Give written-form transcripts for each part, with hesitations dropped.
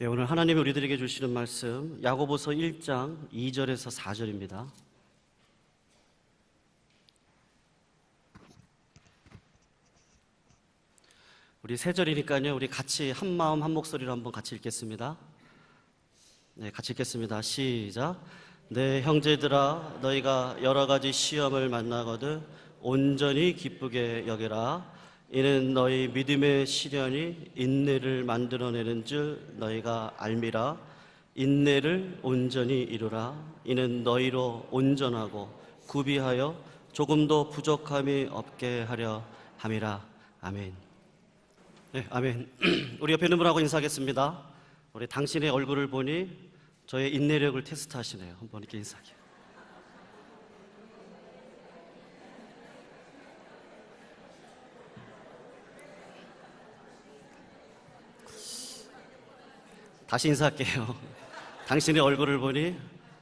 네, 오늘 하나님이 우리들에게 주시는 말씀 야고보서 1장 2절에서 4절입니다. 우리 세 절이니까요, 우리 같이 한 마음 한 목소리로 한번 같이 읽겠습니다. 네, 같이 읽겠습니다. 시작. 내 형제들아, 너희가 여러 가지 시험을 만나거든 온전히 기쁘게 여기라. 이는 너희 믿음의 시련이 인내를 만들어내는 줄 너희가 알미라. 인내를 온전히 이루라. 이는 너희로 온전하고 구비하여 조금도 부족함이 없게 하려 함이라. 아멘. 네, 아멘. 우리 옆에 있는 분하고 인사하겠습니다. 우리 당신의 얼굴을 보니 저의 인내력을 테스트하시네요. 한번 이렇게 인사할게요. 다시 인사할게요. 당신의 얼굴을 보니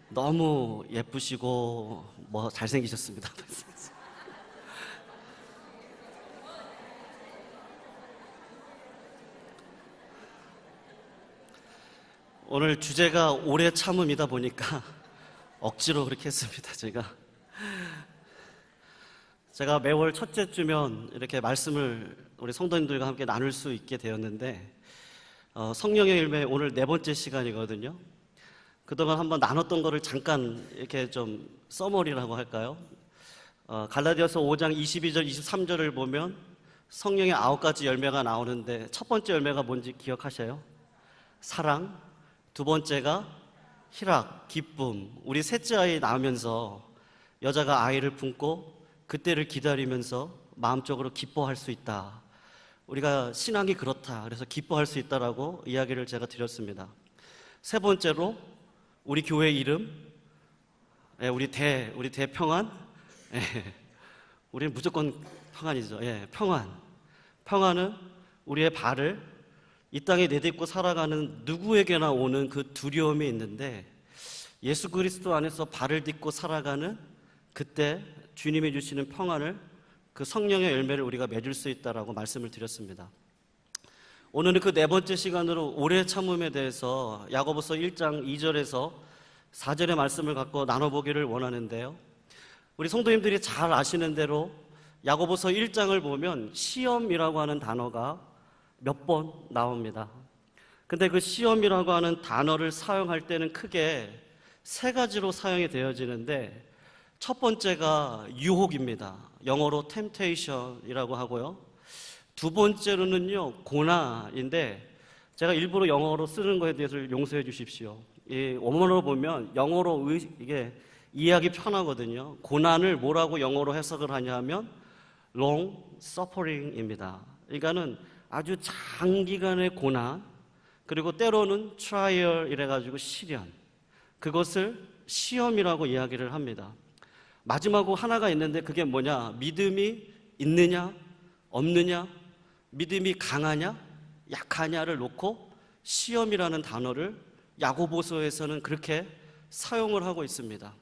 너무 예쁘시고 잘생기셨습니다. 오늘 주제가 오래 참음이다 보니까 억지로 그렇게 했습니다. 제가 매월 첫째 주면 이렇게 말씀을 우리 성도님들과 함께 나눌 수 있게 되었는데 성령의 열매 오늘 네 번째 시간이거든요. 그동안 한번 나눴던 거를 잠깐 이렇게 좀 서머리라고 할까요? 갈라디아서 5장 22절 23절을 보면 성령의 9가지 열매가 나오는데 첫 번째 열매가 뭔지 기억하셔요? 사랑. 두 번째가 희락, 기쁨. 우리 셋째 아이 낳으면서 여자가 아이를 품고 그때를 기다리면서 마음적으로 기뻐할 수 있다. 우리가 신앙이 그렇다. 그래서 기뻐할 수 있다라고 이야기를 제가 드렸습니다. 세 번째로 우리 교회 이름, 우리 대평안. 우리는 무조건 평안이죠. 평안. 평안은 우리의 발을 이 땅에 내딛고 살아가는 누구에게나 오는 그 두려움이 있는데 예수 그리스도 안에서 발을 딛고 살아가는 그때 주님이 주시는 평안을 그 성령의 열매를 우리가 맺을 수 있다라고 말씀을 드렸습니다. 오늘은 그 네 번째 시간으로 오래 참음에 대해서 야고보서 1장 2절에서 4절의 말씀을 갖고 나눠보기를 원하는데요. 우리 성도님들이 잘 아시는 대로 야고보서 1장을 보면 시험이라고 하는 단어가 몇 번 나옵니다. 근데 그 시험이라고 하는 단어를 사용할 때는 크게 세 가지로 사용이 되어지는데 첫 번째가 유혹입니다. 영어로 temptation이라고 하고요. 두 번째로는요, 고난인데 제가 일부러 영어로 쓰는 거에 대해서 용서해 주십시오. 이 원문으로 보면 영어로 이게 이해하기 편하거든요. 고난을 뭐라고 영어로 해석을 하냐면 long suffering입니다. 그러니까는 아주 장기간의 고난, 그리고 때로는 trial 이래가지고 시련, 그것을 시험이라고 이야기를 합니다. 마지막으로 하나가 있는데 그게 뭐냐? 믿음이 있느냐 없느냐, 믿음이 강하냐 약하냐를 놓고 시험이라는 단어를 야고보서에서는 그렇게 사용을 하고 있습니다.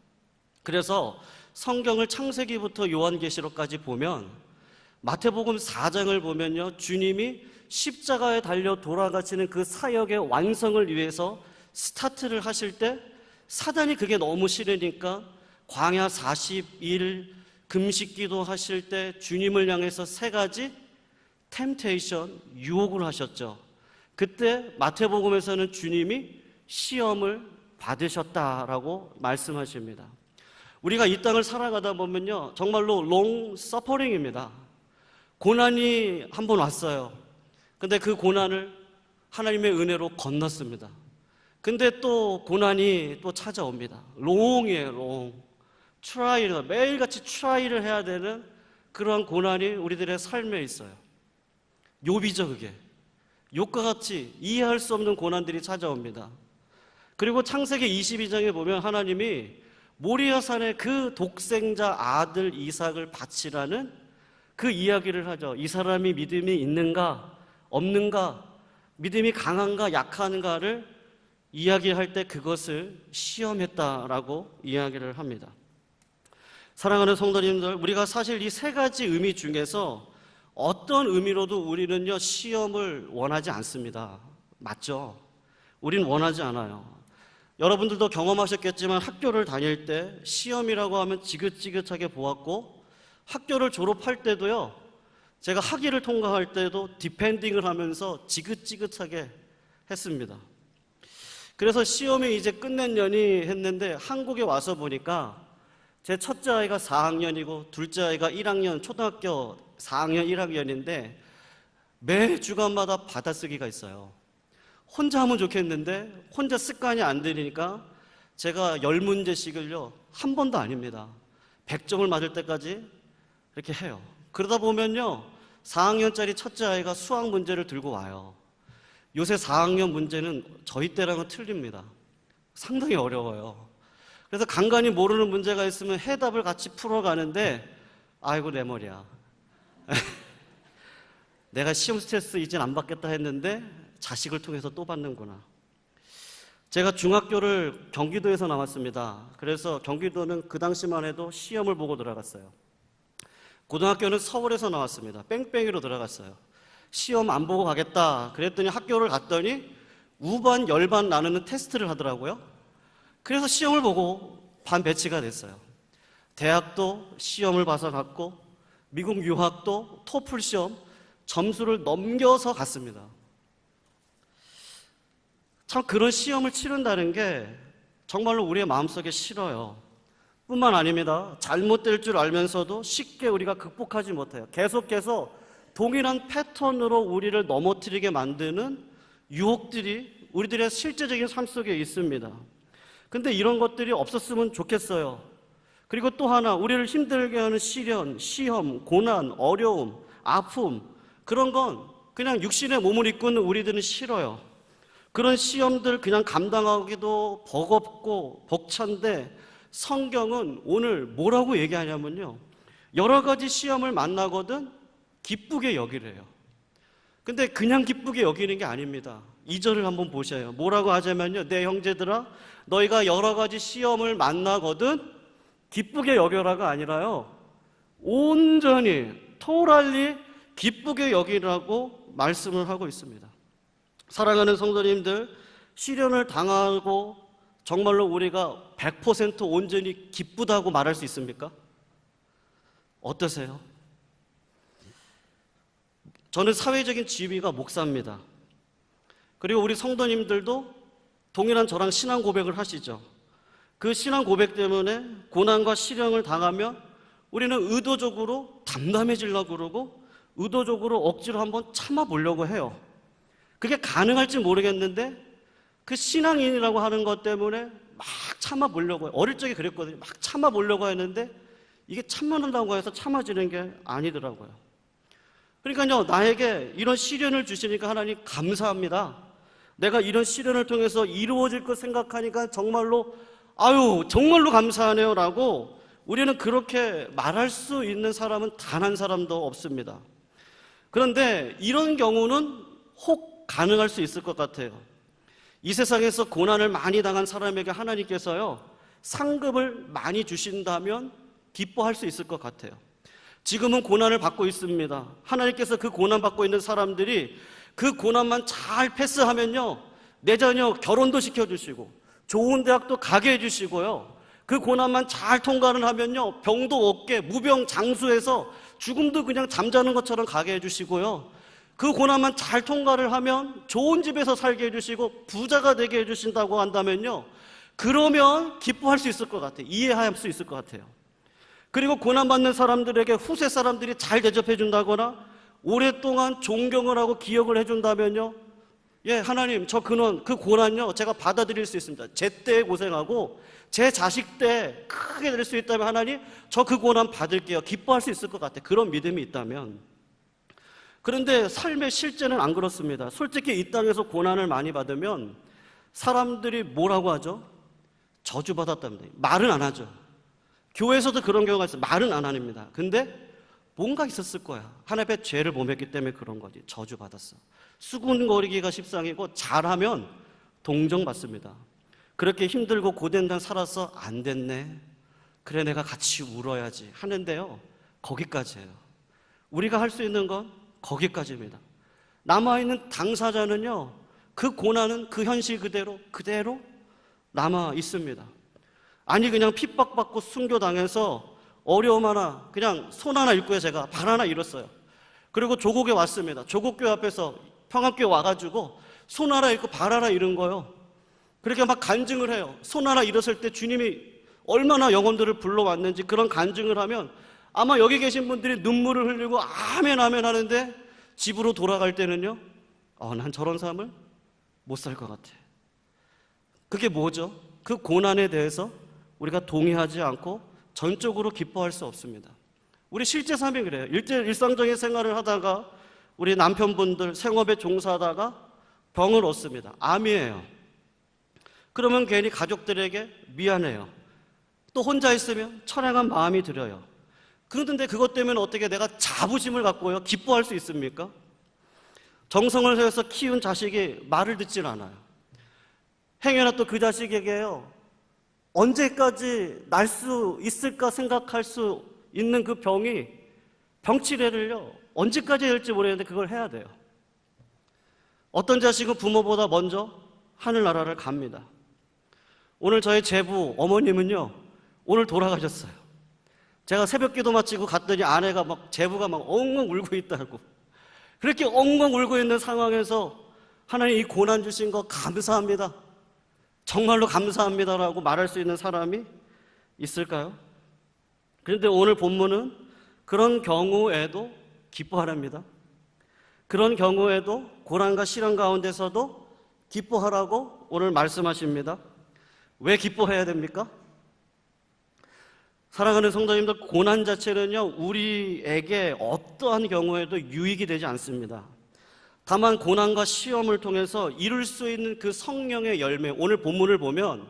그래서 성경을 창세기부터 요한계시록까지 보면 마태복음 4장을 보면요, 주님이 십자가에 달려 돌아가시는 그 사역의 완성을 위해서 스타트를 하실 때 사단이 그게 너무 싫으니까 광야 40일 금식기도 하실 때 주님을 향해서 세 가지 템테이션, 유혹을 하셨죠. 그때 마태복음에서는 주님이 시험을 받으셨다라고 말씀하십니다. 우리가 이 땅을 살아가다 보면요, 정말로 롱 서퍼링입니다. 고난이 한 번 왔어요. 근데 그 고난을 하나님의 은혜로 건넜습니다. 근데 또 고난이 또 찾아옵니다. 롱이에요, 롱. 트라이를, 매일같이 트라이를 해야 되는 그러한 고난이 우리들의 삶에 있어요. 욥이죠, 그게. 욥과 같이 이해할 수 없는 고난들이 찾아옵니다. 그리고 창세기 22장에 보면 하나님이 모리아산에 그 독생자 아들 이삭을 바치라는 그 이야기를 하죠. 이 사람이 믿음이 있는가 없는가, 믿음이 강한가 약한가를 이야기할 때 그것을 시험했다라고 이야기를 합니다. 사랑하는 성도님들, 우리가 사실 이 세 가지 의미 중에서 어떤 의미로도 우리는요, 시험을 원하지 않습니다. 맞죠? 우린 원하지 않아요. 여러분들도 경험하셨겠지만 학교를 다닐 때 시험이라고 하면 지긋지긋하게 보았고, 학교를 졸업할 때도요, 제가 학위를 통과할 때도 디펜딩을 하면서 지긋지긋하게 했습니다. 그래서 시험이 이제 끝냈냐니 했는데 한국에 와서 보니까 제 첫째 아이가 4학년이고 둘째 아이가 1학년, 초등학교 4학년 1학년인데 매 주간마다 받아쓰기가 있어요. 혼자 하면 좋겠는데 혼자 습관이 안 들으니까 제가 10문제씩을요 한 번도 아닙니다. 100점을 맞을 때까지 이렇게 해요. 그러다 보면요 4학년짜리 첫째 아이가 수학 문제를 들고 와요. 요새 4학년 문제는 저희 때랑은 틀립니다. 상당히 어려워요. 그래서 간간히 모르는 문제가 있으면 해답을 같이 풀어가는데 아이고 내 머리야. 내가 시험 스트레스 이젠 안 받겠다 했는데 자식을 통해서 또 받는구나. 제가 중학교를 경기도에서 나왔습니다. 그래서 경기도는 그 당시만 해도 시험을 보고 들어갔어요. 고등학교는 서울에서 나왔습니다. 뺑뺑이로 들어갔어요. 시험 안 보고 가겠다 그랬더니 학교를 갔더니 우반, 열반 나누는 테스트를 하더라고요. 그래서 시험을 보고 반 배치가 됐어요. 대학도 시험을 봐서 갔고 미국 유학도 토플 시험 점수를 넘겨서 갔습니다. 참 그런 시험을 치른다는 게 정말로 우리의 마음속에 싫어요. 뿐만 아닙니다. 잘못될 줄 알면서도 쉽게 우리가 극복하지 못해요. 계속해서 동일한 패턴으로 우리를 넘어뜨리게 만드는 유혹들이 우리들의 실제적인 삶 속에 있습니다. 근데 이런 것들이 없었으면 좋겠어요. 그리고 또 하나 우리를 힘들게 하는 시련, 시험, 고난, 어려움, 아픔 그런 건 그냥 육신의 몸을 입고 있는 우리들은 싫어요. 그런 시험들 그냥 감당하기도 버겁고 벅찬데 성경은 오늘 뭐라고 얘기하냐면요. 여러 가지 시험을 만나거든 기쁘게 여기래요. 근데 그냥 기쁘게 여기는 게 아닙니다. 2절을 한번 보셔요. 뭐라고 하자면요. 내 형제들아 너희가 여러 가지 시험을 만나거든 기쁘게 여겨라가 아니라요. 온전히 토랄리 기쁘게 여기라고 말씀을 하고 있습니다. 사랑하는 성도님들, 시련을 당하고 정말로 우리가 100% 온전히 기쁘다고 말할 수 있습니까? 어떠세요? 저는 사회적인 지위가 목사입니다. 그리고 우리 성도님들도 동일한 저랑 신앙 고백을 하시죠. 그 신앙 고백 때문에 고난과 시련을 당하면 우리는 의도적으로 담담해지려고 그러고 의도적으로 억지로 한번 참아보려고 해요. 그게 가능할지 모르겠는데 그 신앙인이라고 하는 것 때문에 막 참아보려고 해요. 어릴 적에 그랬거든요. 막 참아보려고 했는데 이게 참는다고 해서 참아지는 게 아니더라고요. 그러니까요, 나에게 이런 시련을 주시니까 하나님 감사합니다. 내가 이런 시련을 통해서 이루어질 것 생각하니까 정말로 정말로 감사하네요 라고 우리는 그렇게 말할 수 있는 사람은 단 한 사람도 없습니다. 그런데 이런 경우는 혹 가능할 수 있을 것 같아요. 이 세상에서 고난을 많이 당한 사람에게 하나님께서요 상급을 많이 주신다면 기뻐할 수 있을 것 같아요. 지금은 고난을 받고 있습니다. 하나님께서 그 고난 받고 있는 사람들이 그 고난만 잘 패스하면요 내 자녀 결혼도 시켜주시고 좋은 대학도 가게 해주시고요 그 고난만 잘 통과를 하면요 병도 없게 무병장수해서 죽음도 그냥 잠자는 것처럼 가게 해주시고요 그 고난만 잘 통과를 하면 좋은 집에서 살게 해주시고 부자가 되게 해주신다고 한다면요 그러면 기뻐할 수 있을 것 같아요. 이해할 수 있을 것 같아요. 그리고 고난받는 사람들에게 후세 사람들이 잘 대접해 준다거나 오랫동안 존경을 하고 기억을 해준다면요 하나님 저 그 고난요 제가 받아들일 수 있습니다. 제 때 고생하고 제 자식 때 크게 될 수 있다면 하나님 저 그 고난 받을게요. 기뻐할 수 있을 것 같아요. 그런 믿음이 있다면. 그런데 삶의 실제는 안 그렇습니다. 솔직히 이 땅에서 고난을 많이 받으면 사람들이 뭐라고 하죠? 저주받았답니다. 말은 안 하죠. 교회에서도 그런 경우가 있어요. 말은 안 합니다. 근데 뭔가 있었을 거야. 하나님 앞에 죄를 범했기 때문에 그런 거지. 저주받았어. 수군거리기가 십상이고 잘하면 동정받습니다. 그렇게 힘들고 고된 날 살아서 안 됐네. 그래 내가 같이 울어야지 하는데요. 거기까지예요. 우리가 할 수 있는 건 거기까지입니다. 남아있는 당사자는요. 그 고난은 그 현실 그대로 남아 있습니다. 아니 그냥 핍박받고 순교당해서 어려움 하나, 그냥 손 하나 읽고요, 제가 발 하나 잃었어요. 그리고 조국에 왔습니다. 조국교회 앞에서 평안교회 와가지고 손 하나 잃고 발 하나 잃은 거예요. 그렇게 막 간증을 해요. 손 하나 잃었을 때 주님이 얼마나 영혼들을 불러왔는지 그런 간증을 하면 아마 여기 계신 분들이 눈물을 흘리고 아멘 아멘 하는데, 집으로 돌아갈 때는요, 난 저런 삶을 못 살 것 같아. 그게 뭐죠? 그 고난에 대해서 우리가 동의하지 않고 전적으로 기뻐할 수 없습니다. 우리 실제 삶이 그래요. 일상적인 생활을 하다가 우리 남편분들 생업에 종사하다가 병을 얻습니다. 암이에요. 그러면 괜히 가족들에게 미안해요. 또 혼자 있으면 처량한 마음이 들어요. 그런데 그것 때문에 어떻게 내가 자부심을 갖고요, 기뻐할 수 있습니까? 정성을 들여서 키운 자식이 말을 듣질 않아요. 행여나 또 그 자식에게요, 언제까지 날 수 있을까 생각할 수 있는 그 병이, 병치레를요, 언제까지 해야 될지 모르겠는데 그걸 해야 돼요. 어떤 자식은 부모보다 먼저 하늘나라를 갑니다. 오늘 저희 제부 어머님은요, 오늘 돌아가셨어요. 제가 새벽 기도 마치고 갔더니 아내가 제부가 엉엉 울고 있다고. 그렇게 엉엉 울고 있는 상황에서 하나님 이 고난 주신 거 감사합니다, 정말로 감사합니다라고 말할 수 있는 사람이 있을까요? 그런데 오늘 본문은 그런 경우에도 기뻐하랍니다. 그런 경우에도 고난과 시련 가운데서도 기뻐하라고 오늘 말씀하십니다. 왜 기뻐해야 됩니까? 사랑하는 성도님들, 고난 자체는요, 우리에게 어떠한 경우에도 유익이 되지 않습니다. 다만 고난과 시험을 통해서 이룰 수 있는 그 성령의 열매, 오늘 본문을 보면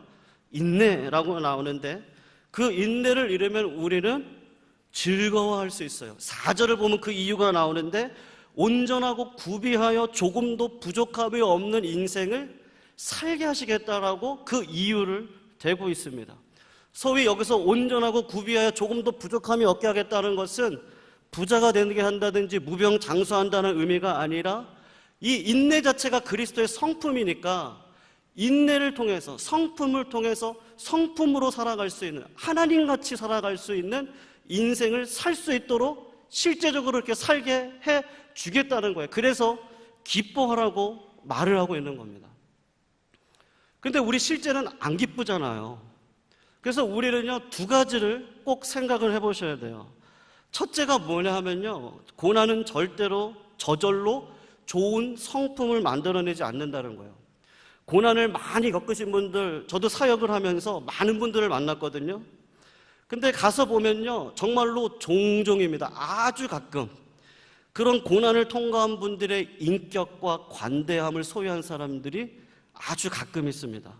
인내라고 나오는데, 그 인내를 이루면 우리는 즐거워할 수 있어요. 4절을 보면 그 이유가 나오는데, 온전하고 구비하여 조금도 부족함이 없는 인생을 살게 하시겠다라고 그 이유를 대고 있습니다. 소위 여기서 온전하고 구비하여 조금도 부족함이 없게 하겠다는 것은 부자가 되게 한다든지 무병장수한다는 의미가 아니라, 이 인내 자체가 그리스도의 성품이니까 인내를 통해서, 성품을 통해서 성품으로 살아갈 수 있는, 하나님같이 살아갈 수 있는 인생을 살 수 있도록 실제적으로 이렇게 살게 해 주겠다는 거예요. 그래서 기뻐하라고 말을 하고 있는 겁니다. 근데 우리 실제는 안 기쁘잖아요. 그래서 우리는요, 두 가지를 꼭 생각을 해보셔야 돼요. 첫째가 뭐냐 하면요, 고난은 절대로 저절로 좋은 성품을 만들어내지 않는다는 거예요. 고난을 많이 겪으신 분들, 저도 사역을 하면서 많은 분들을 만났거든요. 근데 가서 보면요, 정말로 종종입니다. 아주 가끔 그런 고난을 통과한 분들의 인격과 관대함을 소유한 사람들이 아주 가끔 있습니다.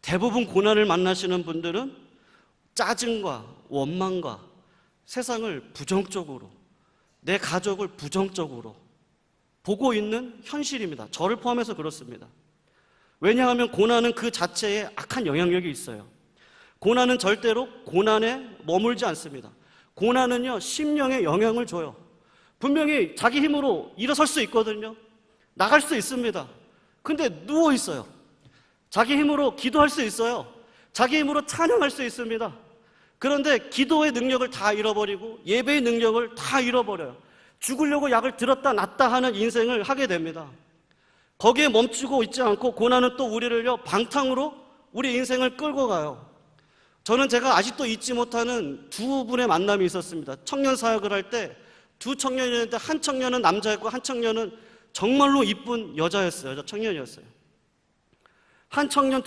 대부분 고난을 만나시는 분들은 짜증과 원망과 세상을 부정적으로, 내 가족을 부정적으로 보고 있는 현실입니다. 저를 포함해서 그렇습니다. 왜냐하면 고난은 그 자체에 악한 영향력이 있어요. 고난은 절대로 고난에 머물지 않습니다. 고난은요, 심령에 영향을 줘요. 분명히 자기 힘으로 일어설 수 있거든요. 나갈 수 있습니다. 근데 누워 있어요. 자기 힘으로 기도할 수 있어요. 자기 힘으로 찬양할 수 있습니다. 그런데 기도의 능력을 다 잃어버리고 예배의 능력을 다 잃어버려요. 죽으려고 약을 들었다 놨다 하는 인생을 하게 됩니다. 거기에 멈추고 있지 않고 고난은 또 우리를요, 방탕으로 우리 인생을 끌고 가요. 저는 제가 아직도 잊지 못하는 두 분의 만남이 있었습니다. 청년 사역을 할 때 두 청년이었는데, 한 청년은 남자였고 한 청년은 정말로 이쁜 여자였어요. 청년이었어요. 한 청년,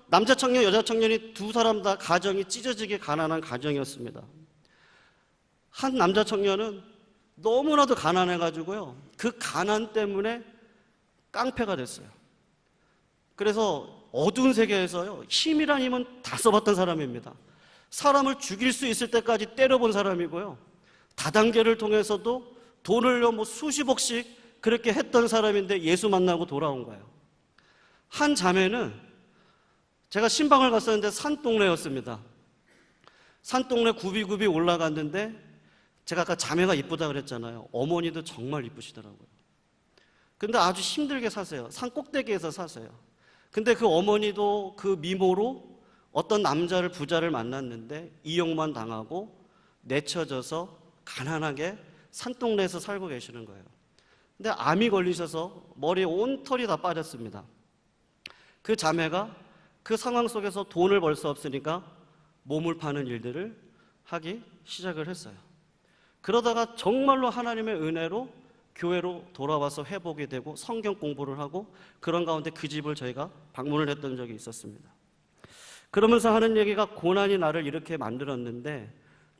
남자 청년, 여자 청년이 두 사람 다 가정이 찢어지게 가난한 가정이었습니다. 한 남자 청년은 너무나도 가난해가지고요, 그 가난 때문에 깡패가 됐어요. 그래서 어두운 세계에서요, 힘이란 힘은 다 써봤던 사람입니다. 사람을 죽일 수 있을 때까지 때려본 사람이고요, 다단계를 통해서도 돈을 수십억씩 그렇게 했던 사람인데 예수 만나고 돌아온 거예요. 한 자매는, 제가 신방을 갔었는데 산동네였습니다. 산동네 굽이굽이 올라갔는데, 제가 아까 자매가 이쁘다 그랬잖아요. 어머니도 정말 이쁘시더라고요. 근데 아주 힘들게 사세요. 산 꼭대기에서 사세요. 근데 그 어머니도 그 미모로 어떤 남자를, 부자를 만났는데 이용만 당하고 내쳐져서 가난하게 산동네에서 살고 계시는 거예요. 근데 암이 걸리셔서 머리에 온 털이 다 빠졌습니다. 그 자매가 그 상황 속에서 돈을 벌 수 없으니까 몸을 파는 일들을 하기 시작을 했어요. 그러다가 정말로 하나님의 은혜로 교회로 돌아와서 회복이 되고 성경 공부를 하고 그런 가운데 그 집을 저희가 방문을 했던 적이 있었습니다. 그러면서 하는 얘기가 고난이 나를 이렇게 만들었는데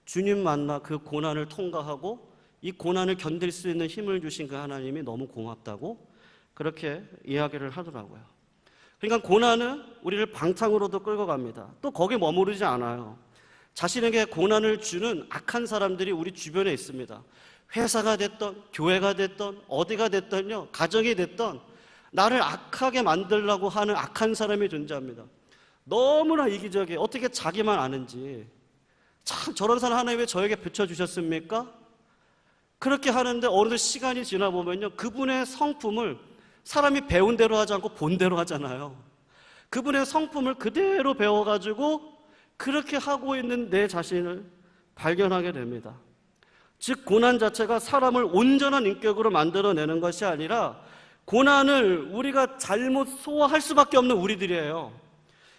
주님 만나 그 고난을 통과하고 이 고난을 견딜 수 있는 힘을 주신 그 하나님이 너무 고맙다고 그렇게 이야기를 하더라고요. 그러니까 고난은 우리를 방탕으로도 끌고 갑니다. 또 거기에 머무르지 않아요. 자신에게 고난을 주는 악한 사람들이 우리 주변에 있습니다. 회사가 됐던, 교회가 됐던, 어디가 됐던요, 가정이 됐던 나를 악하게 만들려고 하는 악한 사람이 존재합니다. 너무나 이기적이에요. 어떻게 자기만 아는지. 참 저런 사람 하나님 왜 저에게 붙여주셨습니까? 그렇게 하는데 어느 시간이 지나 보면요, 그분의 성품을 사람이 배운 대로 하지 않고 본 대로 하잖아요. 그분의 성품을 그대로 배워가지고 그렇게 하고 있는 내 자신을 발견하게 됩니다. 즉 고난 자체가 사람을 온전한 인격으로 만들어내는 것이 아니라 고난을 우리가 잘못 소화할 수밖에 없는 우리들이에요.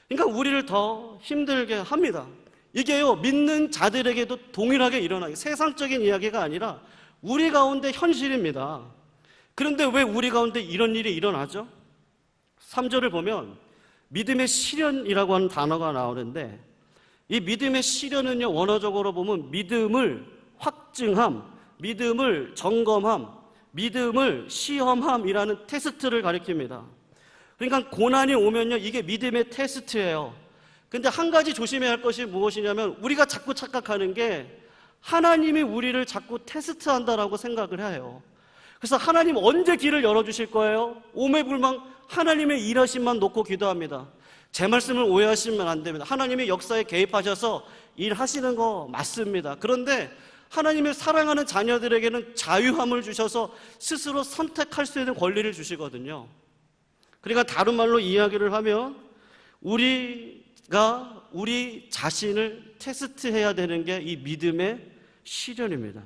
그러니까 우리를 더 힘들게 합니다. 이게요, 믿는 자들에게도 동일하게 일어나요. 세상적인 이야기가 아니라 우리 가운데 현실입니다. 그런데 왜 우리 가운데 이런 일이 일어나죠? 3절을 보면 믿음의 시련이라고 하는 단어가 나오는데 이 믿음의 시련은요, 원어적으로 보면 믿음을 확증함, 믿음을 점검함, 믿음을 시험함이라는 테스트를 가리킵니다. 그러니까 고난이 오면요, 이게 믿음의 테스트예요. 근데 한 가지 조심해야 할 것이 무엇이냐면 우리가 자꾸 착각하는 게 하나님이 우리를 자꾸 테스트한다라고 생각을 해요. 그래서 하나님 언제 길을 열어주실 거예요? 오매불망 하나님의 일하심만 놓고 기도합니다. 제 말씀을 오해하시면 안 됩니다. 하나님이 역사에 개입하셔서 일하시는 거 맞습니다. 그런데 하나님의 사랑하는 자녀들에게는 자유함을 주셔서 스스로 선택할 수 있는 권리를 주시거든요. 그러니까 다른 말로 이야기를 하면 우리가 우리 자신을 테스트해야 되는 게 이 믿음의 시련입니다.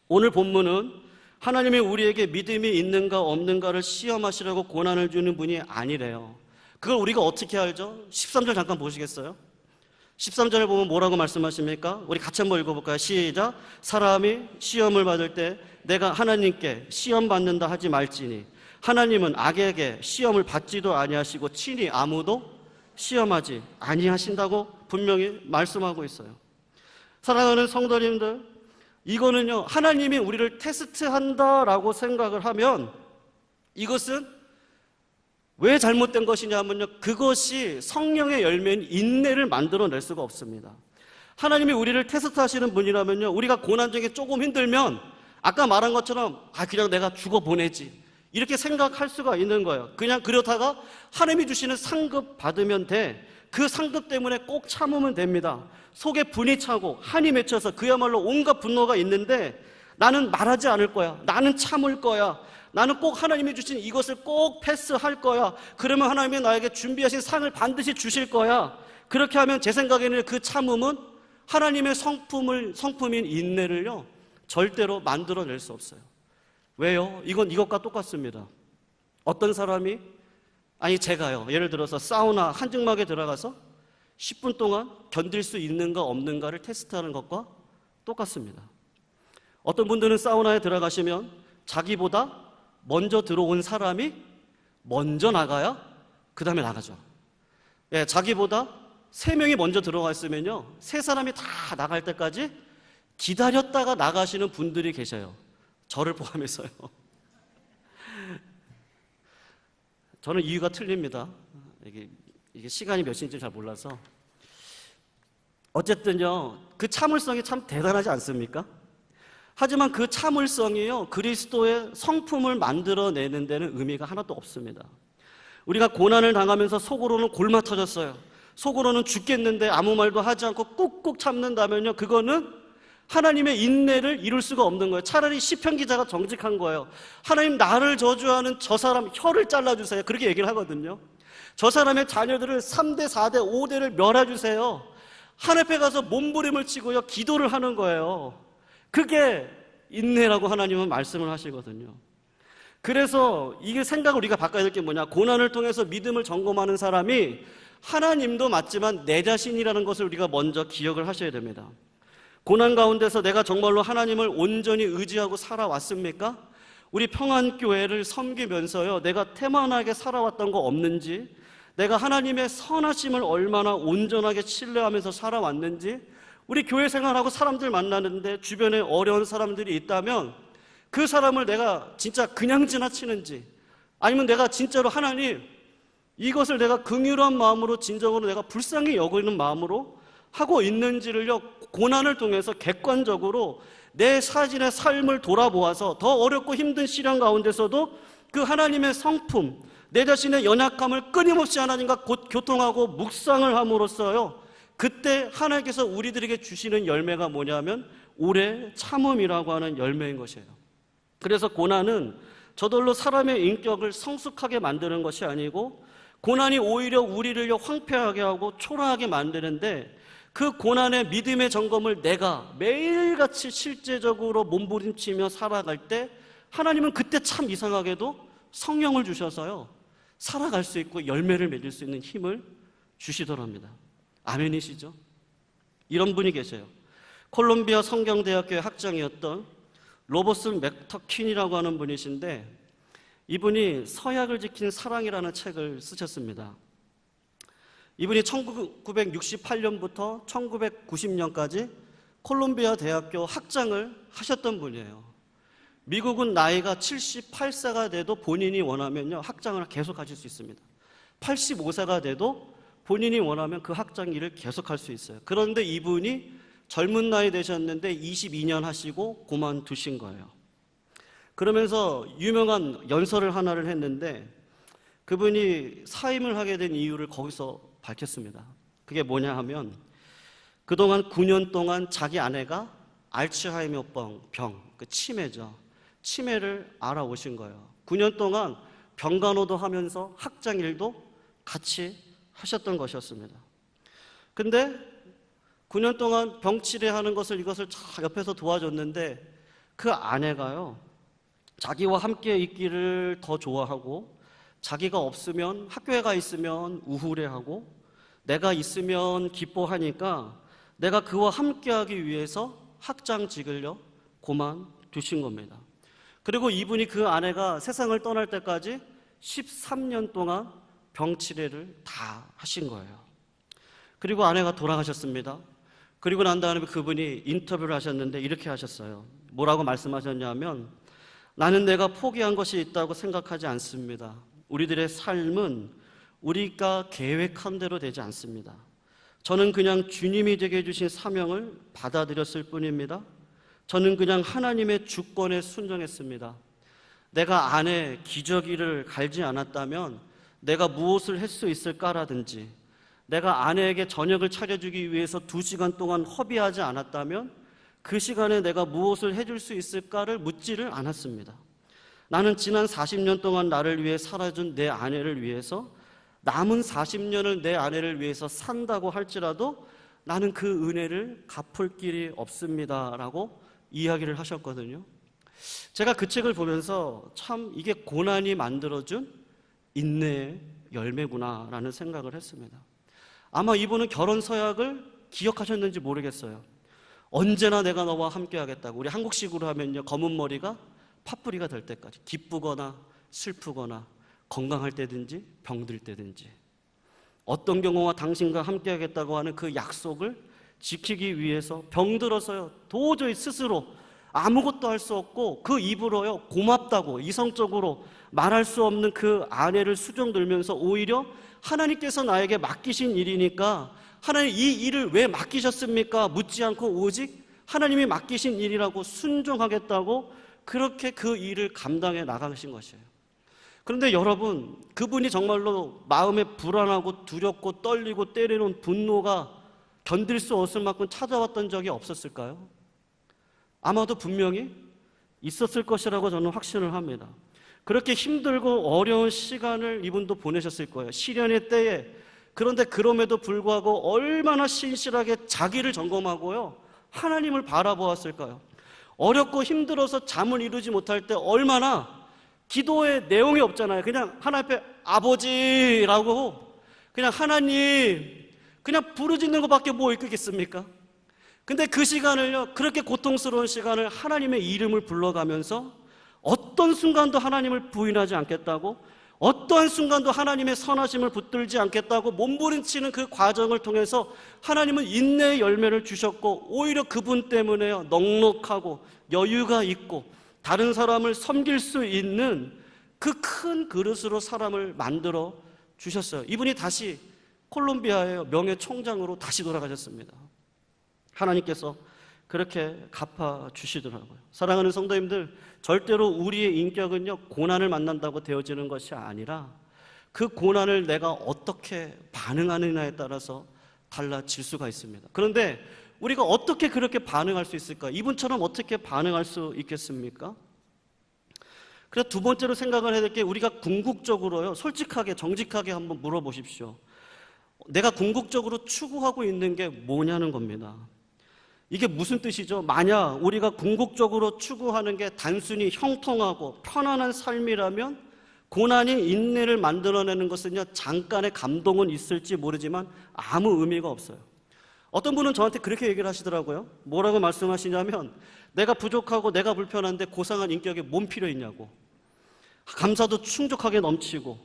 오늘 본문은 하나님이 우리에게 믿음이 있는가 없는가를 시험하시려고 고난을 주는 분이 아니래요. 그걸 우리가 어떻게 알죠? 13절 잠깐 보시겠어요? 13절에 보면 뭐라고 말씀하십니까? 우리 같이 한번 읽어볼까요? 시작. 사람이 시험을 받을 때 내가 하나님께 시험 받는다 하지 말지니 하나님은 악에게 시험을 받지도 아니하시고 친히 아무도 시험하지 아니하신다고 분명히 말씀하고 있어요. 사랑하는 성도님들, 이거는요, 하나님이 우리를 테스트한다라고 생각을 하면 이것은 왜 잘못된 것이냐면요, 그것이 성령의 열매인 인내를 만들어낼 수가 없습니다. 하나님이 우리를 테스트하시는 분이라면요, 우리가 고난 중에 조금 힘들면 아까 말한 것처럼 그냥 내가 죽어보내지 이렇게 생각할 수가 있는 거예요. 그냥 그러다가 하나님이 주시는 상급 받으면 돼. 그 상급 때문에 꼭 참으면 됩니다. 속에 분이 차고 한이 맺혀서 그야말로 온갖 분노가 있는데 나는 말하지 않을 거야. 나는 참을 거야. 나는 꼭 하나님이 주신 이것을 꼭 패스할 거야. 그러면 하나님이 나에게 준비하신 상을 반드시 주실 거야. 그렇게 하면 제 생각에는 그 참음은 하나님의 성품인 인내를요, 절대로 만들어낼 수 없어요. 왜요? 이건 이것과 똑같습니다. 어떤 사람이, 제가요, 예를 들어서 사우나 한증막에 들어가서 10분 동안 견딜 수 있는가 없는가를 테스트하는 것과 똑같습니다. 어떤 분들은 사우나에 들어가시면 자기보다 먼저 들어온 사람이 먼저 나가야 그 다음에 나가죠. 예, 자기보다 3명이 먼저 들어가 있으면요, 3사람이 다 나갈 때까지 기다렸다가 나가시는 분들이 계셔요. 저를 포함해서요. 저는 이유가 틀립니다. 이게 시간이 몇 시인지 잘 몰라서. 어쨌든요, 그 참을성이 참 대단하지 않습니까? 하지만 그 참을성이요, 그리스도의 성품을 만들어내는 데는 의미가 하나도 없습니다. 우리가 고난을 당하면서 속으로는 골마 터졌어요. 속으로는 죽겠는데 아무 말도 하지 않고 꾹꾹 참는다면요, 그거는 하나님의 인내를 이룰 수가 없는 거예요. 차라리 시편 기자가 정직한 거예요. 하나님, 나를 저주하는 저 사람 혀를 잘라주세요. 그렇게 얘기를 하거든요. 저 사람의 자녀들을 3대, 4대, 5대를 멸해주세요. 하늘 앞에 가서 몸부림을 치고요, 기도를 하는 거예요. 그게 인내라고 하나님은 말씀을 하시거든요. 그래서 이게 생각을 우리가 바꿔야 될 게 뭐냐, 고난을 통해서 믿음을 점검하는 사람이 하나님도 맞지만 내 자신이라는 것을 우리가 먼저 기억을 하셔야 됩니다. 고난 가운데서 내가 정말로 하나님을 온전히 의지하고 살아왔습니까? 우리 평안교회를 섬기면서요, 내가 태만하게 살아왔던 거 없는지, 내가 하나님의 선하심을 얼마나 온전하게 신뢰하면서 살아왔는지, 우리 교회 생활하고 사람들 만나는데 주변에 어려운 사람들이 있다면 그 사람을 내가 진짜 그냥 지나치는지, 아니면 내가 진짜로 하나님, 이것을 내가 긍휼한 마음으로 진정으로 내가 불쌍히 여기는 마음으로 하고 있는지를요, 고난을 통해서 객관적으로 내 자신의 삶을 돌아보아서 더 어렵고 힘든 시련 가운데서도 그 하나님의 성품, 내 자신의 연약함을 끊임없이 하나님과 곧 교통하고 묵상을 함으로써요, 그때 하나님께서 우리들에게 주시는 열매가 뭐냐면 오래 참음이라고 하는 열매인 것이에요. 그래서 고난은 저절로 사람의 인격을 성숙하게 만드는 것이 아니고, 고난이 오히려 우리를 황폐하게 하고 초라하게 만드는데, 그 고난의 믿음의 점검을 내가 매일같이 실제적으로 몸부림치며 살아갈 때 하나님은 그때 참 이상하게도 성령을 주셔서요, 살아갈 수 있고 열매를 맺을 수 있는 힘을 주시더랍니다. 아멘이시죠? 이런 분이 계세요. 콜롬비아 성경대학교의 학장이었던 로버스 맥터킨이라고 하는 분이신데, 이분이 서약을 지킨 사랑이라는 책을 쓰셨습니다. 이분이 1968년부터 1990년까지 콜롬비아 대학교 학장을 하셨던 분이에요. 미국은 나이가 78세가 돼도 본인이 원하면요, 학장을 계속 하실 수 있습니다. 85세가 돼도 본인이 원하면 그 학장 일을 계속할 수 있어요. 그런데 이분이 젊은 나이 되셨는데 22년 하시고 그만두신 거예요. 그러면서 유명한 연설을 하나를 했는데, 그분이 사임을 하게 된 이유를 거기서 밝혔습니다. 그게 뭐냐 하면, 그동안 9년 동안 자기 아내가 알츠하이머 병, 그 치매죠. 치매를 알아오신 거예요. 9년 동안 병간호도 하면서 학장 일도 같이 하셨던 것이었습니다. 근데 9년 동안 병 치료하는 이것을 옆에서 도와줬는데, 그 아내가요, 자기와 함께 있기를 더 좋아하고, 자기가 없으면, 학교에 가 있으면 우울해하고, 내가 있으면 기뻐하니까 내가 그와 함께하기 위해서 학장직을요, 그만두신 겁니다. 그리고 이분이 그 아내가 세상을 떠날 때까지 13년 동안 병치레를 다 하신 거예요. 그리고 아내가 돌아가셨습니다. 그리고 난 다음에 그분이 인터뷰를 하셨는데 이렇게 하셨어요. 뭐라고 말씀하셨냐면, 나는 내가 포기한 것이 있다고 생각하지 않습니다. 우리들의 삶은 우리가 계획한 대로 되지 않습니다. 저는 그냥 주님이 되게 해주신 사명을 받아들였을 뿐입니다. 저는 그냥 하나님의 주권에 순종했습니다. 내가 아내 기저귀를 갈지 않았다면 내가 무엇을 할 수 있을까라든지, 내가 아내에게 저녁을 차려주기 위해서 2시간 동안 허비하지 않았다면 그 시간에 내가 무엇을 해줄 수 있을까를 묻지를 않았습니다. 나는 지난 40년 동안 나를 위해 살아준 내 아내를 위해서 남은 40년을 내 아내를 위해서 산다고 할지라도 나는 그 은혜를 갚을 길이 없습니다 라고 이야기를 하셨거든요. 제가 그 책을 보면서 참 이게 고난이 만들어준 인내의 열매구나 라는 생각을 했습니다. 아마 이분은 결혼 서약을 기억하셨는지 모르겠어요. 언제나 내가 너와 함께 하겠다고. 우리 한국식으로 하면요, 검은 머리가 팥뿌리가 될 때까지, 기쁘거나 슬프거나 건강할 때든지 병들 때든지 어떤 경우와 당신과 함께 하겠다고 하는 그 약속을 지키기 위해서 병들어서요, 도저히 스스로 아무것도 할 수 없고 그 입으로요, 고맙다고 이성적으로 말할 수 없는 그 아내를 수종 들면서 오히려 하나님께서 나에게 맡기신 일이니까 하나님 이 일을 왜 맡기셨습니까? 묻지 않고 오직 하나님이 맡기신 일이라고 순종하겠다고 그렇게 그 일을 감당해 나가신 것이에요. 그런데 여러분, 그분이 정말로 마음에 불안하고 두렵고 떨리고 때리는 분노가 견딜 수 없을 만큼 찾아왔던 적이 없었을까요? 아마도 분명히 있었을 것이라고 저는 확신을 합니다. 그렇게 힘들고 어려운 시간을 이분도 보내셨을 거예요. 시련의 때에. 그런데 그럼에도 불구하고 얼마나 신실하게 자기를 점검하고요, 하나님을 바라보았을까요? 어렵고 힘들어서 잠을 이루지 못할 때 얼마나 기도의 내용이 없잖아요. 그냥 하나님 앞에 아버지라고, 그냥 하나님, 그냥 부르짖는 것밖에 뭐 있겠습니까? 근데 그 시간을요, 그렇게 고통스러운 시간을 하나님의 이름을 불러가면서 어떤 순간도 하나님을 부인하지 않겠다고, 어떠한 순간도 하나님의 선하심을 붙들지 않겠다고 몸부림치는 그 과정을 통해서 하나님은 인내의 열매를 주셨고, 오히려 그분 때문에요, 넉넉하고 여유가 있고 다른 사람을 섬길 수 있는 그 큰 그릇으로 사람을 만들어 주셨어요. 이분이 다시 콜롬비아의 명예 총장으로 다시 돌아가셨습니다. 하나님께서 그렇게 갚아주시더라고요. 사랑하는 성도님들, 절대로 우리의 인격은요, 고난을 만난다고 되어지는 것이 아니라 그 고난을 내가 어떻게 반응하느냐에 따라서 달라질 수가 있습니다. 그런데 우리가 어떻게 그렇게 반응할 수 있을까? 이분처럼 어떻게 반응할 수 있겠습니까? 그래서 두 번째로 생각을 해야 될 게, 우리가 궁극적으로요, 솔직하게 정직하게 한번 물어보십시오. 내가 궁극적으로 추구하고 있는 게 뭐냐는 겁니다. 이게 무슨 뜻이죠? 만약 우리가 궁극적으로 추구하는 게 단순히 형통하고 편안한 삶이라면 고난이 인내를 만들어내는 것은요, 잠깐의 감동은 있을지 모르지만 아무 의미가 없어요. 어떤 분은 저한테 그렇게 얘기를 하시더라고요. 뭐라고 말씀하시냐면, 내가 부족하고 내가 불편한데 고상한 인격에 뭔 필요 있냐고, 감사도 충족하게 넘치고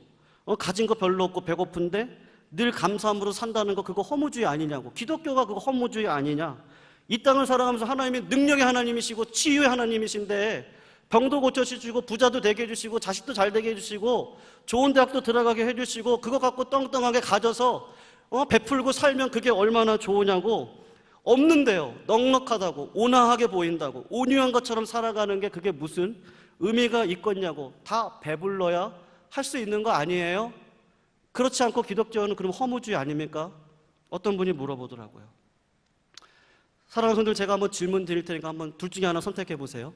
가진 거 별로 없고 배고픈데 늘 감사함으로 산다는 거, 그거 허무주의 아니냐고, 기독교가 그거 허무주의 아니냐, 이 땅을 살아가면서 하나님이 능력의 하나님이시고 치유의 하나님이신데 병도 고쳐주시고 부자도 되게 해주시고 자식도 잘 되게 해주시고 좋은 대학도 들어가게 해주시고 그거 갖고 떵떵하게 가져서 베풀고 살면 그게 얼마나 좋으냐고. 없는데요, 넉넉하다고, 온화하게 보인다고, 온유한 것처럼 살아가는 게 그게 무슨 의미가 있겠냐고. 다 배불러야 할 수 있는 거 아니에요? 그렇지 않고 기독교는 그럼 허무주의 아닙니까? 어떤 분이 물어보더라고요. 사랑하는 성도들, 제가 한번 질문 드릴 테니까 한번 둘 중에 하나 선택해 보세요.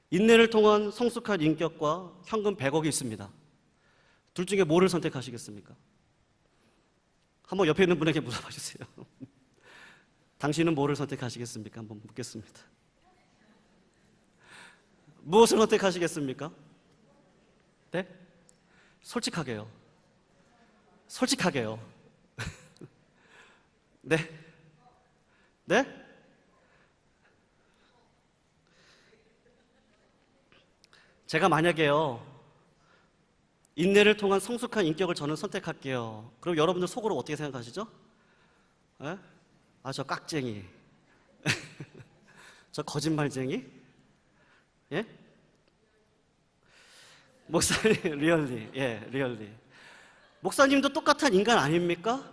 인내를 통한 성숙한 인격과 현금 100억이 있습니다. 둘 중에 뭐를 선택하시겠습니까? 한번 옆에 있는 분에게 물어봐 주세요. 당신은 뭐를 선택하시겠습니까? 한번 묻겠습니다. 무엇을 선택하시겠습니까? 네? 솔직하게요. 솔직하게요. 네? 네? 제가 만약에요, 인내를 통한 성숙한 인격을 저는 선택할게요. 그럼 여러분들 속으로 어떻게 생각하시죠? 네? 아, 저 깍쟁이. 저 거짓말쟁이? 예? 목사님, 리얼리. 예, 리얼리. 목사님도 똑같은 인간 아닙니까?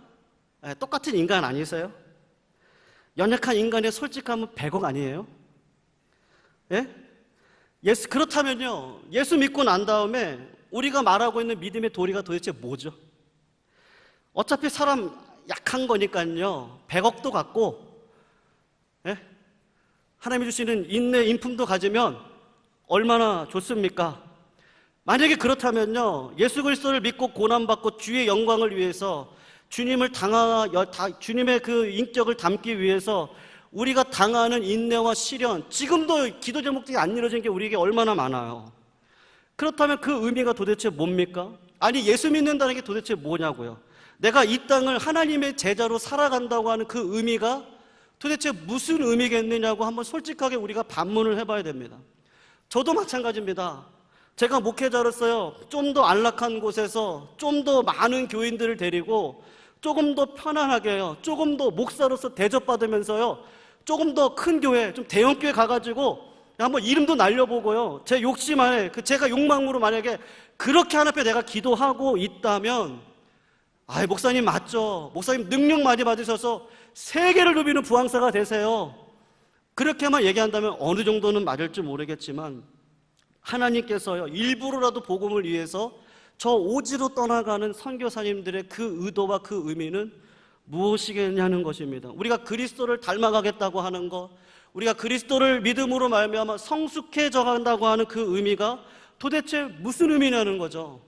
예, 똑같은 인간 아니세요? 연약한 인간의 솔직함은 100억 아니에요? 예? 그렇다면요, 예수 믿고 난 다음에 우리가 말하고 있는 믿음의 도리가 도대체 뭐죠? 어차피 사람 약한 거니까요, 100억도 갖고, 예? 하나님이 주시는 인내, 인품도 가지면 얼마나 좋습니까? 만약에 그렇다면요, 예수 그리스도를 믿고 고난받고 주의 영광을 위해서 주님의 그 인격을 담기 위해서 우리가 당하는 인내와 시련, 지금도 기도 제목들이 안 이루어진 게 우리에게 얼마나 많아요. 그렇다면 그 의미가 도대체 뭡니까? 아니, 예수 믿는다는 게 도대체 뭐냐고요. 내가 이 땅을 하나님의 제자로 살아간다고 하는 그 의미가 도대체 무슨 의미겠느냐고 한번 솔직하게 우리가 반문을 해봐야 됩니다. 저도 마찬가지입니다. 제가 목회자로서요, 좀 더 안락한 곳에서 좀 더 많은 교인들을 데리고 조금 더 편안하게요, 조금 더 목사로서 대접받으면서요, 조금 더 큰 교회, 좀 대형 교회 가가지고 한번 이름도 날려보고요, 제 욕심 안에, 제가 욕망으로 만약에 그렇게 하나님 앞에 내가 기도하고 있다면, 아이, 목사님 맞죠? 목사님 능력 많이 받으셔서 세계를 누비는 부왕사가 되세요. 그렇게만 얘기한다면 어느 정도는 맞을지 모르겠지만, 하나님께서요, 일부러라도 복음을 위해서 저 오지로 떠나가는 선교사님들의 그 의도와 그 의미는 무엇이겠냐는 것입니다. 우리가 그리스도를 닮아가겠다고 하는 것, 우리가 그리스도를 믿음으로 말미암아 성숙해져 간다고 하는 그 의미가 도대체 무슨 의미냐는 거죠.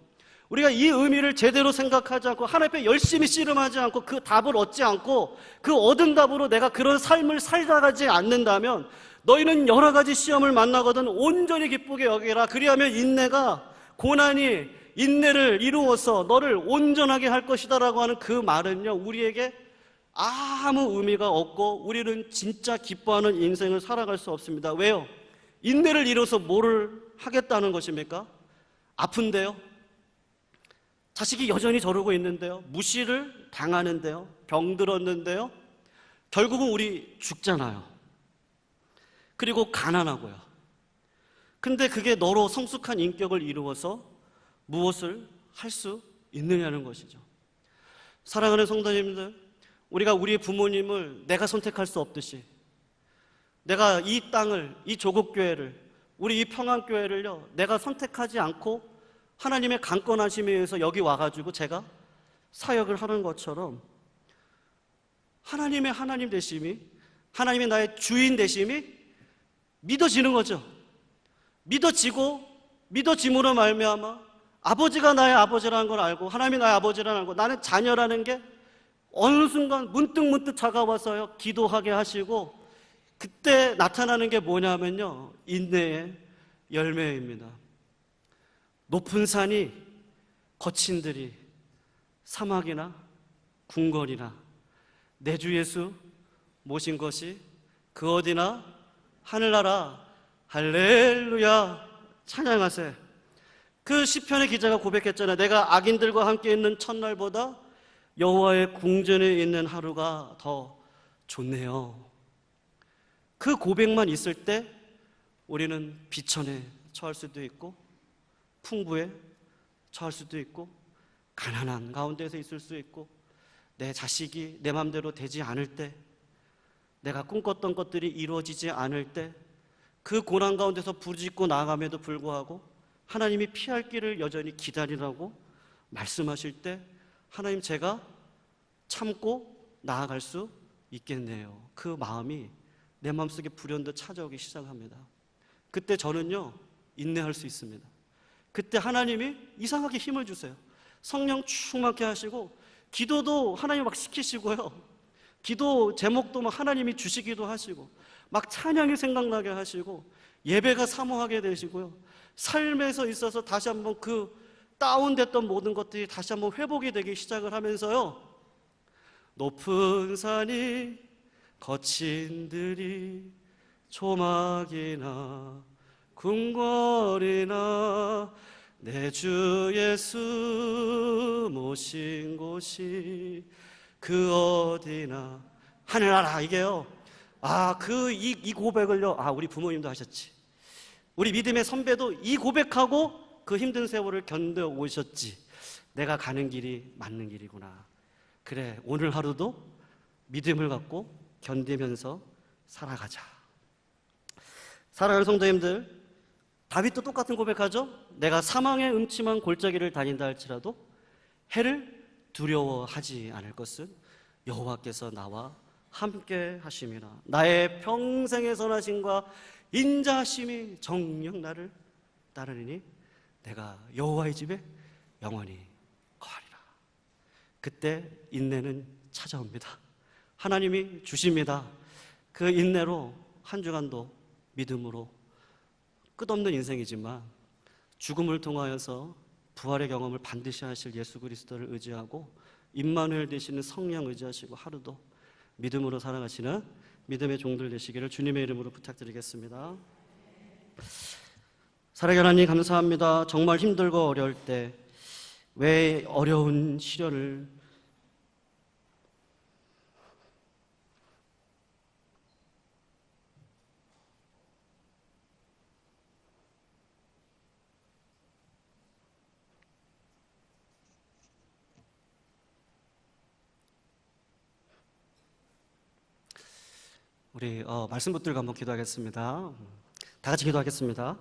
우리가 이 의미를 제대로 생각하지 않고 하나님 앞에 열심히 씨름하지 않고 그 답을 얻지 않고 그 얻은 답으로 내가 그런 삶을 살아가지 않는다면 너희는 여러 가지 시험을 만나거든 온전히 기쁘게 여기라. 그리하면 인내가 고난이 인내를 이루어서 너를 온전하게 할 것이다라고 하는 그 말은요, 우리에게 아무 의미가 없고 우리는 진짜 기뻐하는 인생을 살아갈 수 없습니다. 왜요? 인내를 이뤄서 뭐를 하겠다는 것입니까? 아픈데요? 자식이 여전히 저러고 있는데요? 무시를 당하는데요? 병들었는데요? 결국은 우리 죽잖아요. 그리고 가난하고요. 근데 그게 너로 성숙한 인격을 이루어서 무엇을 할 수 있느냐는 것이죠. 사랑하는 성도님들, 우리가 우리 부모님을 내가 선택할 수 없듯이 내가 이 땅을, 이 조국교회를, 우리 이 평안교회를요, 내가 선택하지 않고 하나님의 강권하심에 의해서 여기 와가지고 제가 사역을 하는 것처럼 하나님의 하나님 되심이, 하나님의 나의 주인 되심이 믿어지는 거죠. 믿어짐으로 말미암아 아버지가 나의 아버지라는 걸 알고 하나님이 나의 아버지라는 걸, 나는 자녀라는 게 어느 순간 문득 다가와서요, 기도하게 하시고 그때 나타나는 게 뭐냐면요, 인내의 열매입니다. 높은 산이 거친 들이 사막이나 궁궐이나 내 주 예수 모신 것이 그 어디나 하늘나라 할렐루야 찬양하세. 그 시편의 기자가 고백했잖아요. 내가 악인들과 함께 있는 첫날보다 여호와의 궁전에 있는 하루가 더 좋네요. 그 고백만 있을 때 우리는 비천에 처할 수도 있고 풍부에 처할 수도 있고 가난한 가운데서 있을 수 있고 내 자식이 내 마음대로 되지 않을 때, 내가 꿈꿨던 것들이 이루어지지 않을 때, 그 고난 가운데서 부르짖고 나아감에도 불구하고 하나님이 피할 길을 여전히 기다리라고 말씀하실 때 하나님, 제가 참고 나아갈 수 있겠네요. 그 마음이 내 마음속에 불현듯 찾아오기 시작합니다. 그때 저는요, 인내할 수 있습니다. 그때 하나님이 이상하게 힘을 주세요. 성령 충만케 하시고 기도도 하나님 막 시키시고요, 기도 제목도 막 하나님이 주시기도 하시고 막 찬양이 생각나게 하시고 예배가 사모하게 되시고요, 삶에서 있어서 다시 한번 그 다운됐던 모든 것들이 다시 한번 회복이 되기 시작을 하면서요, 높은 산이 거친 들이 초막이나 궁궐이나 내 주 예수 모신 곳이 그 어디나 하늘나라. 이게요, 이 고백을요, 우리 부모님도 하셨지, 우리 믿음의 선배도 이 고백하고 그 힘든 세월을 견뎌 오셨지. 내가 가는 길이 맞는 길이구나. 그래, 오늘 하루도 믿음을 갖고 견디면서 살아가자. 사랑하는 성도님들, 다윗도 똑같은 고백하죠. 내가 사망의 음침한 골짜기를 다닌다 할지라도 해를 두려워하지 않을 것은 여호와께서 나와 함께 하심이라. 나의 평생의 선하심과 인자하심이 정녕 나를 따르니 내가 여호와의 집에 영원히 거하리라. 그때 인내는 찾아옵니다. 하나님이 주십니다. 그 인내로 한 주간도 믿음으로, 끝없는 인생이지만 죽음을 통하여서 부활의 경험을 반드시 하실 예수 그리스도를 의지하고 임마누엘 되시는 성령 의지하시고 하루도 믿음으로 살아가시는 믿음의 종들 되시기를 주님의 이름으로 부탁드리겠습니다. 사랑의 하나님, 감사합니다. 정말 힘들고 어려울 때 왜 어려운 시련을 우리 말씀 붙들고 한번 기도하겠습니다. 다 같이 기도하겠습니다.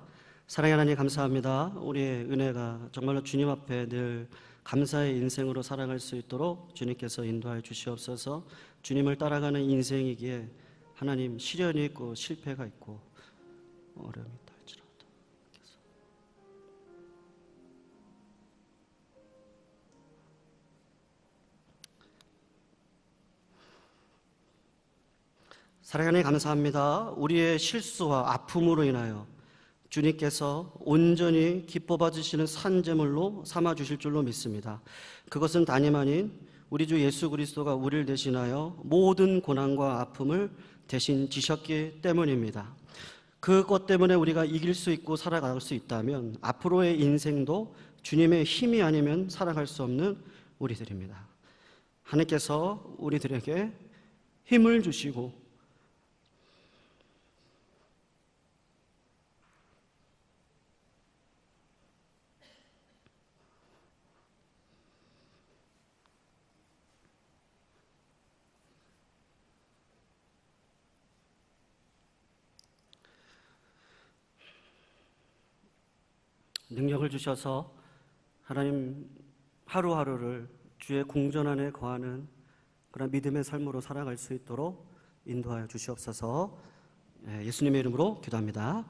사랑의 하나님, 감사합니다. 우리의 은혜가 정말로 주님 앞에 늘 감사의 인생으로 살아갈 수 있도록 주님께서 인도하여 주시옵소서. 주님을 따라가는 인생이기에 하나님 시련이 있고 실패가 있고 어려움이 있다 할지라도 사랑하니 감사합니다. 우리의 실수와 아픔으로 인하여 주님께서 온전히 기뻐 받으시는 산제물로 삼아 주실 줄로 믿습니다. 그것은 다름 아닌 우리 주 예수 그리스도가 우리를 대신하여 모든 고난과 아픔을 대신 지셨기 때문입니다. 그것 때문에 우리가 이길 수 있고 살아갈 수 있다면 앞으로의 인생도 주님의 힘이 아니면 살아갈 수 없는 우리들입니다. 하나님께서 우리들에게 힘을 주시고 능력을 주셔서 하나님 하루하루를 주의 궁전 안에 거하는 그런 믿음의 삶으로 살아갈 수 있도록 인도하여 주시옵소서. 예수님의 이름으로 기도합니다.